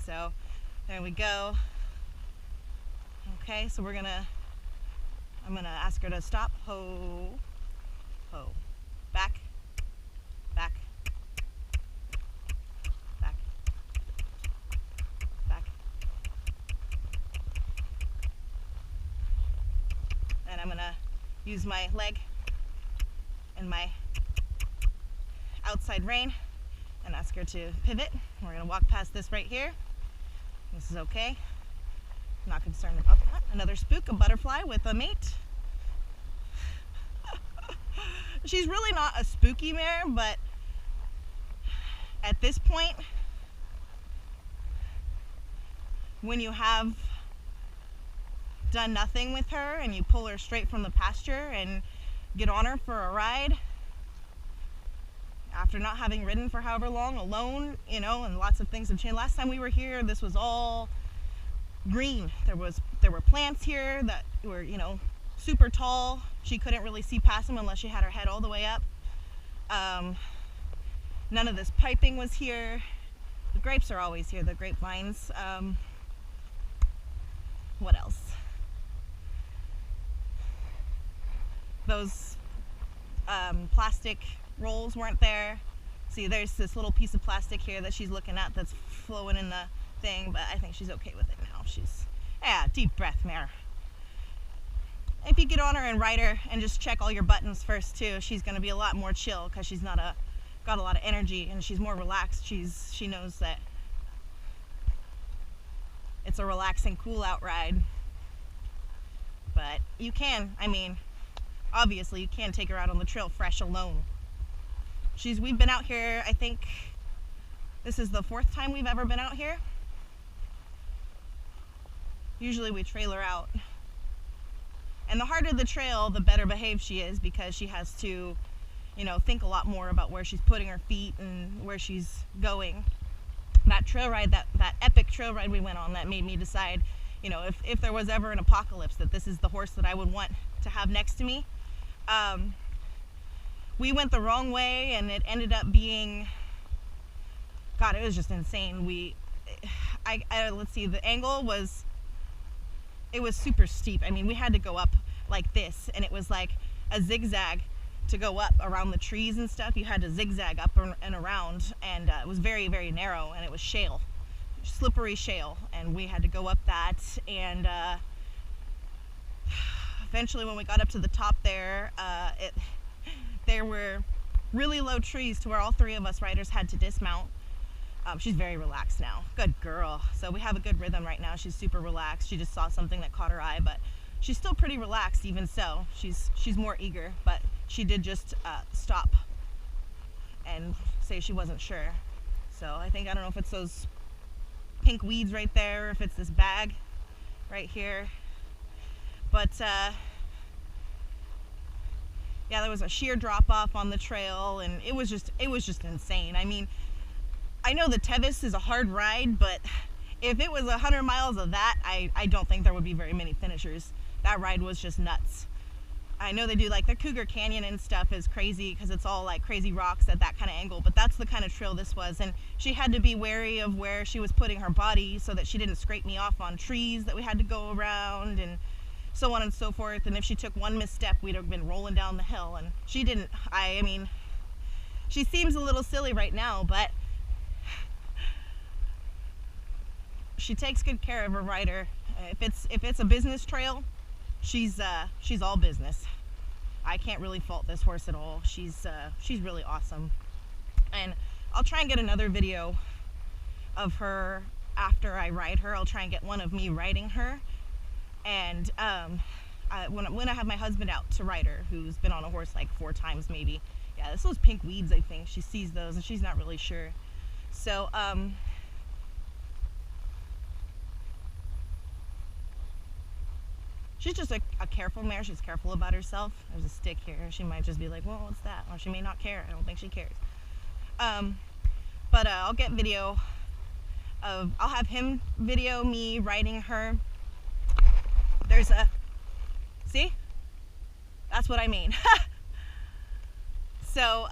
So there we go. Okay, so I'm gonna ask her to stop. Ho, ho, back, back, back, back. And I'm gonna use my leg and my outside rein and ask her to pivot. We're gonna walk past this right here. This is okay. I'm not concerned about that. Another spook, a butterfly with a mate. She's really not a spooky mare, but at this point, when you have done nothing with her and you pull her straight from the pasture and get on her for a ride, after not having ridden for however long alone, you know, and lots of things have changed. Last time we were here, this was all green. There were plants here that were, you know, super tall. She couldn't really see past them unless she had her head all the way up. None of this piping was here. The grapes are always here, the grapevines. What else? Those plastic rolls weren't there. See, there's this little piece of plastic here that she's looking at that's flowing in the thing, but I think she's okay with it now. Yeah, deep breath, mare. If you get on her and ride her and just check all your buttons first too, she's gonna be a lot more chill because she's got a lot of energy and she's more relaxed. She knows that it's a relaxing, cool out ride. But you can, I mean, obviously you can take her out on the trail fresh alone. We've been out here, I think this is the 4th time we've ever been out here. Usually we trail her out. And the harder the trail, the better behaved she is because she has to, you know, think a lot more about where she's putting her feet and where she's going. That trail ride, that epic trail ride we went on, that made me decide, you know, if there was ever an apocalypse, that this is the horse that I would want to have next to me. We went the wrong way and it ended up being, God, it was just insane. Let's see, the angle was, it was super steep. I mean, we had to go up like this and it was like a zigzag to go up around the trees and stuff. You had to zigzag up and around, and it was very, very narrow, and it was shale, slippery shale, and we had to go up that. And eventually when we got up to the top there, there were really low trees to where all 3 of us riders had to dismount. She's very relaxed now. Good girl. So we have a good rhythm right now. She's super relaxed. She just saw something that caught her eye, but she's still pretty relaxed even so. She's more eager, but she did just stop and say she wasn't sure. So I don't know if it's those pink weeds right there, or if it's this bag right here. But yeah, there was a sheer drop off on the trail and it was just insane. I mean, I know the Tevis is a hard ride, but if it was 100 miles of that, I don't think there would be very many finishers. That ride was just nuts. I know they do like the Cougar Canyon and stuff is crazy because it's all like crazy rocks at that kind of angle, but that's the kind of trail this was. And she had to be wary of where she was putting her body so that she didn't scrape me off on trees that we had to go around and so on and so forth. And if she took one misstep, we'd have been rolling down the hill, and she didn't. I mean, she seems a little silly right now, but she takes good care of her rider. If it's a business trail, she's all business. I can't really fault this horse at all. She's really awesome. And I'll try and get another video of her after I ride her. I'll try and get one of me riding her. And when I have my husband out to ride her, who's been on a horse like 4 times maybe. Yeah, it's those pink weeds, I think. She sees those and she's not really sure. So, she's just a careful mare. She's careful about herself. There's a stick here. She might just be like, well, what's that? Or she may not care. I don't think she cares. But I'll get video of, I'll have him video me riding her. There's a, see? That's what I mean. So,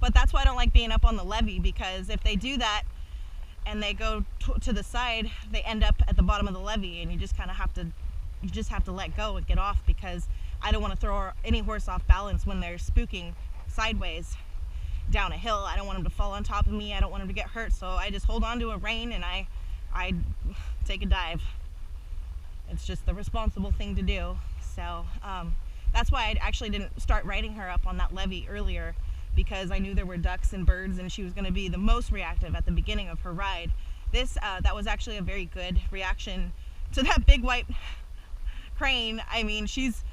but that's why I don't like being up on the levee, because if they do that, and they go to the side, they end up at the bottom of the levee, and you just kind of have to let go and get off, because I don't want to throw any horse off balance when they're spooking sideways down a hill. I don't want them to fall on top of me. I don't want them to get hurt, so I just hold on to a rein and I take a dive. It's just the responsible thing to do. So that's why I actually didn't start riding her up on that levee earlier, because I knew there were ducks and birds and she was going to be the most reactive at the beginning of her ride. That was actually a very good reaction to that big white crane. I mean, she's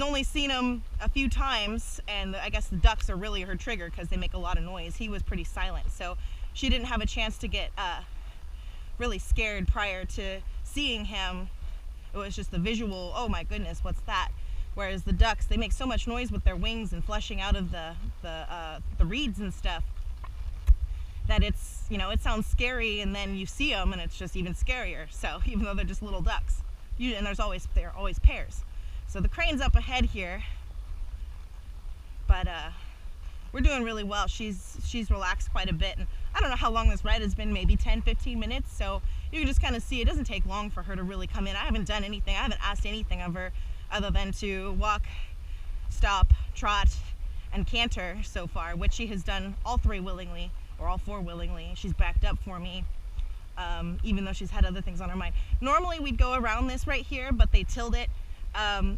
only seen him a few times, and I guess the ducks are really her trigger because they make a lot of noise. He was pretty silent, so she didn't have a chance to get really scared prior to seeing him. It was just the visual, oh my goodness, what's that? Whereas the ducks, they make so much noise with their wings and flushing out of the reeds and stuff that it's, it sounds scary, and then you see them and it's just even scarier. So even though they're just little ducks, and they're always pairs. So the crane's up ahead here, but we're doing really well. She's relaxed quite a bit, and I don't know how long this ride has been, maybe 10-15 minutes, so you can just kind of see it doesn't take long for her to really come in. I haven't done anything, I haven't asked anything of her other than to walk, stop, trot, and canter so far, which she has done all three willingly, or all four willingly. She's backed up for me, even though she's had other things on her mind. Normally we'd go around this right here, but they tilled it,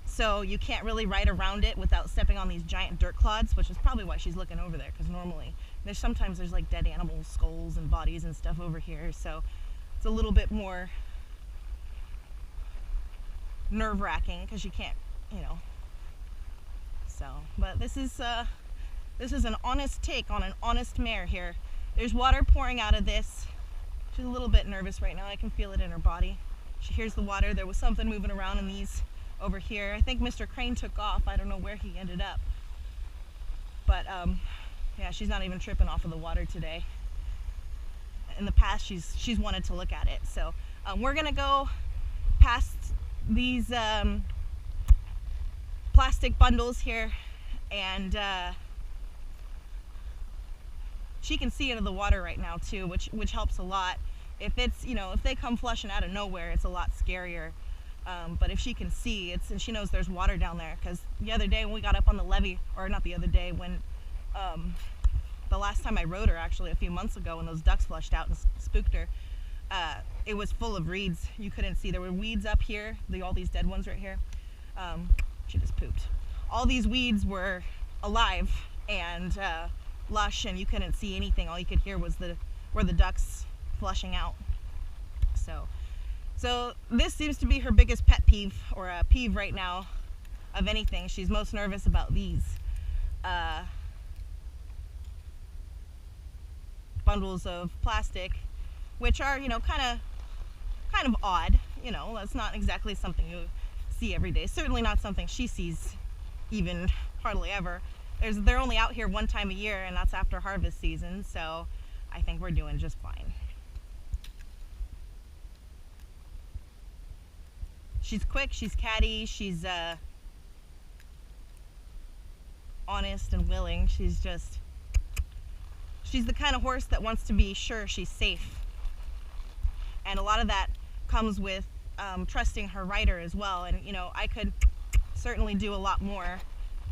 so you can't really ride around it without stepping on these giant dirt clods, which is probably why she's looking over there, because normally sometimes there's like dead animal skulls and bodies and stuff over here, so it's a little bit more nerve-wracking because you can't, so, but this is an honest take on an honest mare here. There's water pouring out of this. She's a little bit nervous right now. I can feel it in her body. She hears the water. There was something moving around in these over here. I think Mr. Crane took off. I don't know where he ended up, but yeah, she's not even tripping off of the water today. In the past, she's wanted to look at it. So we're gonna go past these plastic bundles here, and she can see into the water right now too, which helps a lot. If it's, if they come flushing out of nowhere, it's a lot scarier. But if she can see, and she knows there's water down there, because the other day when we got up on the levee, or not the other day, when the last time I rode her, actually a few months ago, when those ducks flushed out and spooked her, it was full of reeds. You couldn't see. There were weeds up here, all these dead ones right here. She just pooped. All these weeds were alive and lush, and you couldn't see anything. All you could hear was where the ducks flushing out. So this seems to be her biggest pet peeve, or a peeve right now of anything. She's most nervous about these bundles of plastic, which are, kind of odd. That's not exactly something you see every day. Certainly not something she sees even hardly ever. They're only out here one time a year, and that's after harvest season, so I think we're doing just fine. She's quick, she's catty, she's honest and willing. She's the kind of horse that wants to be sure she's safe. And a lot of that comes with trusting her rider as well. And I could certainly do a lot more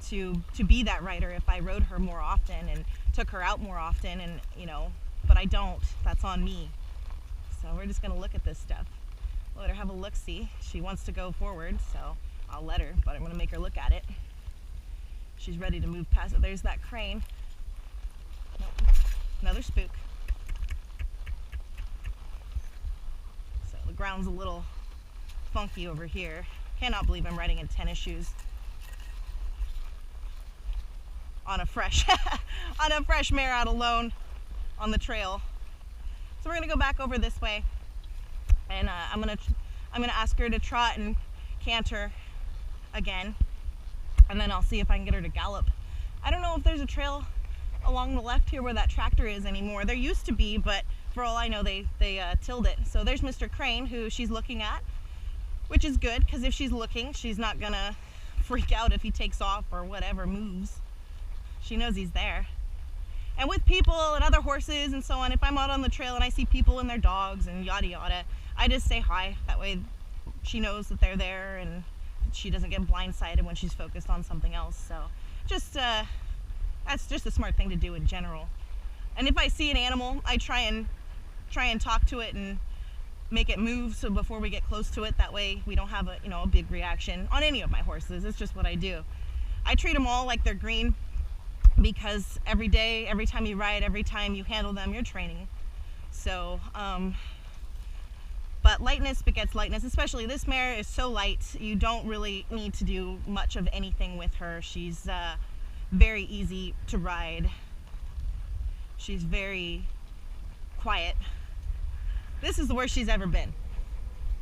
to be that rider if I rode her more often and took her out more often, and but I don't. That's on me. So we're just gonna look at this stuff. Let her have a look-see. She wants to go forward, so I'll let her, but I'm gonna make her look at it. She's ready to move past it. There's that crane. Nope. Another spook. So the ground's a little funky over here. Cannot believe I'm riding in tennis shoes on a fresh mare out alone on the trail. So we're gonna go back over this way, and I'm gonna ask her to trot and canter again, and then I'll see if I can get her to gallop. I don't know if there's a trail along the left here where that tractor is anymore. There used to be, but for all I know, they tilled it. So there's Mr. Crane, who she's looking at, which is good, because if she's looking, she's not gonna freak out if he takes off or whatever moves. She knows he's there. And with people and other horses and so on, if I'm out on the trail and I see people and their dogs and yada yada, I just say hi. That way she knows that they're there and she doesn't get blindsided when she's focused on something else. So just that's just a smart thing to do in general. And if I see an animal, I try and talk to it and make it move, so before we get close to it, that way we don't have a big reaction on any of my horses. It's just what I do. I treat them all like they're green, because every day, every time you ride, every time you handle them, you're training. So but lightness begets lightness. Especially this mare is so light, you don't really need to do much of anything with her. She's very easy to ride. She's very quiet. This is the worst she's ever been,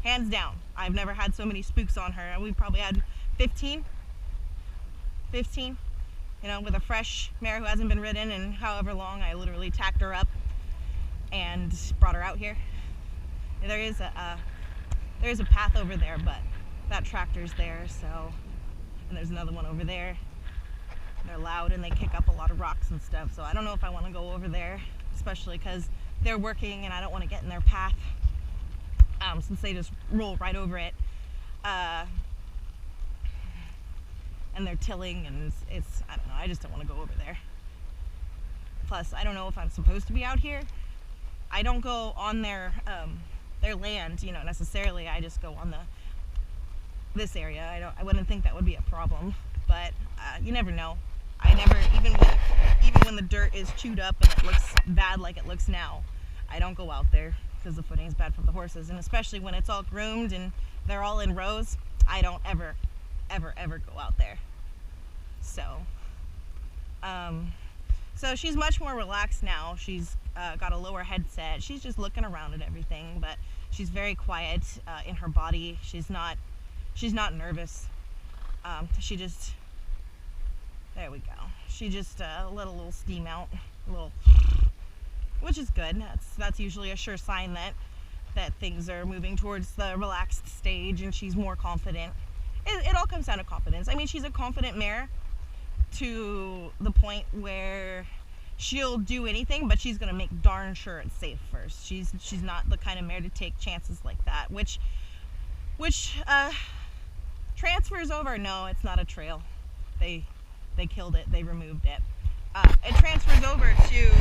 hands down. I've never had so many spooks on her. We probably had 15, with a fresh mare who hasn't been ridden in however long. I literally tacked her up and brought her out here. There is a path over there, but that tractor's there, so, and there's another one over there. They're loud and they kick up a lot of rocks and stuff, so I don't know if I want to go over there, especially because they're working and I don't want to get in their path, since they just roll right over it, and they're tilling, and it's I don't know, I just don't want to go over there. Plus, I don't know if I'm supposed to be out here. I don't go on their land, necessarily. I just go on this area. I wouldn't think that would be a problem, but you never know. I never, even when the dirt is chewed up and it looks bad like it looks now, I don't go out there because the footing is bad for the horses. And especially when it's all groomed and they're all in rows, I don't ever go out there. So, so she's much more relaxed now. She's got a lower headset. She's just looking around at everything, but she's very quiet in her body. She's not nervous. She just, there we go. She just let a little steam out, which is good. That's usually a sure sign that things are moving towards the relaxed stage and she's more confident. It all comes down to confidence. I mean, she's a confident mare to the point where she'll do anything, but she's gonna make darn sure it's safe first. She's not the kind of mare to take chances like that, which transfers over. No, it's not a trail. They killed it. They removed it. It transfers over to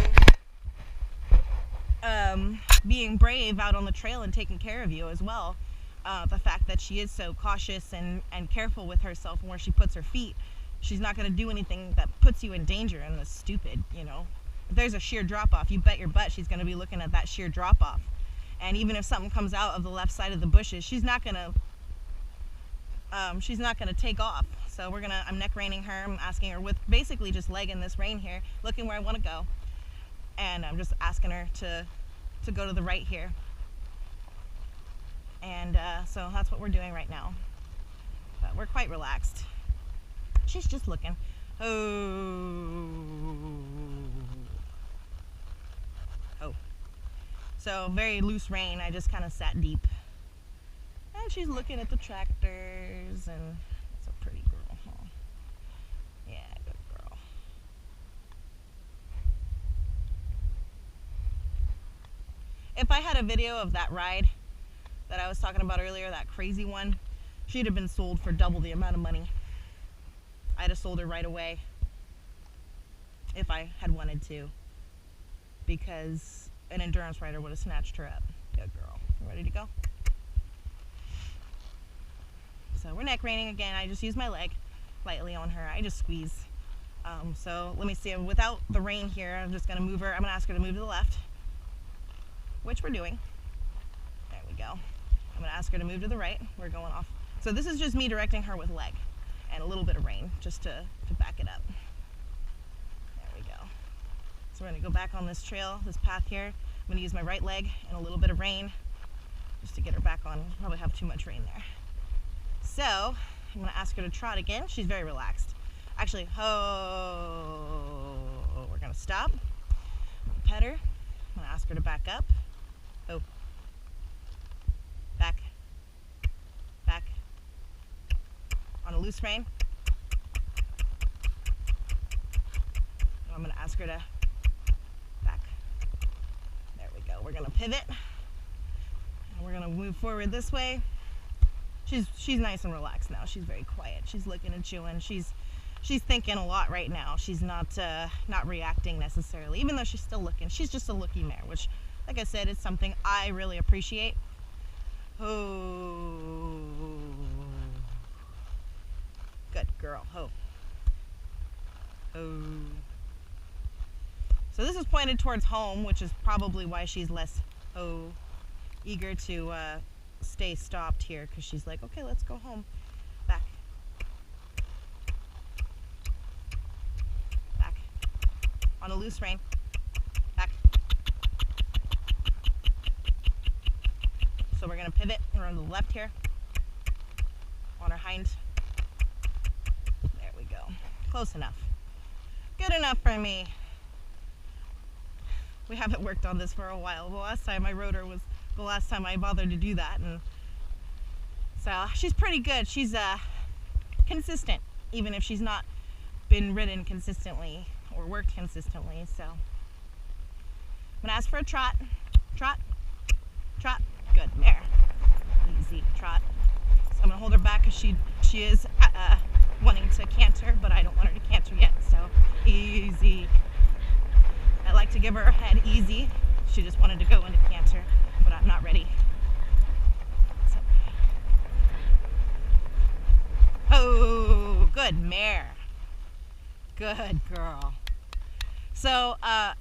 being brave out on the trail and taking care of you as well. The fact that she is so cautious and careful with herself and where she puts her feet. She's not going to do anything that puts you in danger and is stupid, If there's a sheer drop-off, you bet your butt she's going to be looking at that sheer drop-off. And even if something comes out of the left side of the bushes, she's not going to take off. So I'm neck reining her. I'm asking her with basically just legging this rein here, looking where I want to go. And I'm just asking her to go to the right here. And so that's what we're doing right now. But we're quite relaxed. She's just looking. Oh. So very loose rein. I just kind of sat deep. And she's looking at the tractors, and it's a pretty girl, huh? Yeah, good girl. If I had a video of that ride that I was talking about earlier, that crazy one, she'd have been sold for double the amount of money. I'd have sold her right away if I had wanted to, because an endurance rider would have snatched her up. Good girl. You ready to go? So we're neck reining again. I just use my leg lightly on her. I just squeeze. So let me see. Without the rein here, I'm just going to move her. I'm going to ask her to move to the left, which we're doing. There we go. I'm going to ask her to move to the right. We're going off. So this is just me directing her with leg and a little bit of rein just to back it up. There we go. So we're going to go back on this trail, this path here. I'm going to use my right leg and a little bit of rein just to get her back on. Probably have too much rein there. So I'm going to ask her to trot again. She's very relaxed. Actually, we're going to stop. Pet her. I'm going to ask her to back up. Back. On a loose rein. I'm going to ask her to gonna pivot. And we're gonna move forward this way. She's nice and relaxed now. She's very quiet. She's looking and chewing. She's thinking a lot right now. She's not reacting necessarily, even though she's still looking. She's just a looky mare, which, like I said, is something I really appreciate. Oh, good girl. Oh. Oh. So this is pointed towards home, which is probably why she's less eager to stay stopped here, because she's like, okay, let's go home. Back. Back. On a loose rein. Back. So we're going to pivot and run to the left here. On her hind. There we go. Close enough. Good enough for me. We haven't worked on this for a while. The last time I rode her was the last time I bothered to do that, and so she's pretty good. She's consistent, even if she's not been ridden consistently or worked consistently. So I'm gonna ask for a trot, trot, trot. Good, mare. Easy, trot. So I'm gonna hold her back because she is wanting to canter, but I don't want her to canter yet. So easy. I like to give her head easy. She just wanted to go into canter, but I'm not ready. It's okay. Oh, good mare. Good girl. So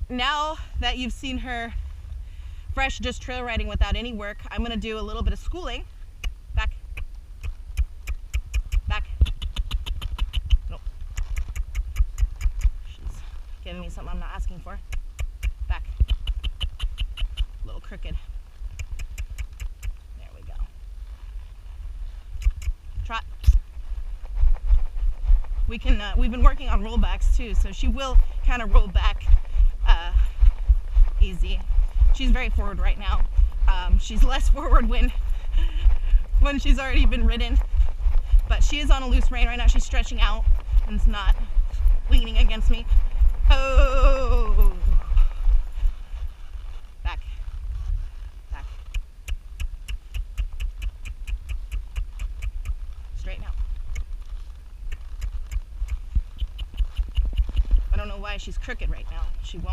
now that you've seen her fresh, just trail riding without any work, I'm going to do a little bit of schooling. Back. Back. Nope. She's giving me something I'm not asking for. Back. A little crooked. There we go. Trot. We've been working on rollbacks too, so she will kind of roll back easy. She's very forward right now. She's less forward when she's already been ridden, but she is on a loose rein right now. She's stretching out and it's not leaning against me. Oh. Back. Back. Straighten out. I don't know why she's crooked right now. She won't.